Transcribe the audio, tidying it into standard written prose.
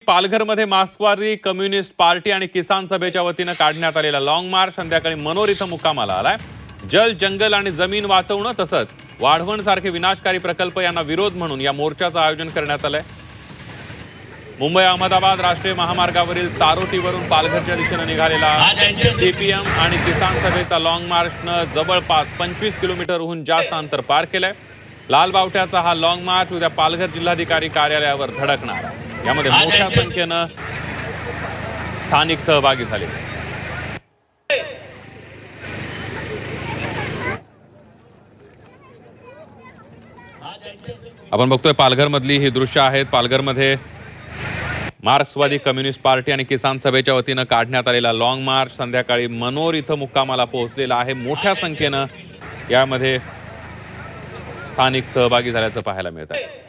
पालघरमध्ये मार्क्सवादी communist party आणि किसान सभेच्या वतीनं काढण्यात आलेला लॉंग मार्च संध्याकाळी मनोर इथं मुक्कामाला आलाय। जल, जंगल आणि जमीन वाचवणं तसंच वाढवण सारखे विनाशकारी प्रकल्प यांना विरोध म्हणून या मोर्चाचं आयोजन करण्यात आलंय। मुंबई अहमदाबाद राष्ट्रीय महामार्गावरील चारोटीवरून पालघरच्या दिशेने निघालेला सीपीएम आणि किसान सभेचा लॉंग मार्चनं जवळपास 25 किलोमीटरहून जास्त अंतर पार केलंय। लाल बावट्याचा हा लॉंग मार्च उद्या पालघर जिल्हाधिकारी कार्यालयावर धडकणार आहे। यामध्ये मोठ्या संख्येनं स्थानिक सहभागी झाले। आपण बघतोय पालघरमधली ही दृश्य आहेत। पालघरमध्ये मार्क्सवादी कम्युनिस्ट पार्टी आणि किसान सभेच्या वतीनं काढण्यात आलेला लॉंग मार्च संध्याकाळी मनोर इथं मुक्कामाला पोहोचलेला आहे। मोठ्या संख्येनं यामध्ये स्थानिक सहभागी झाल्याचं पाहायला मिळत आहे।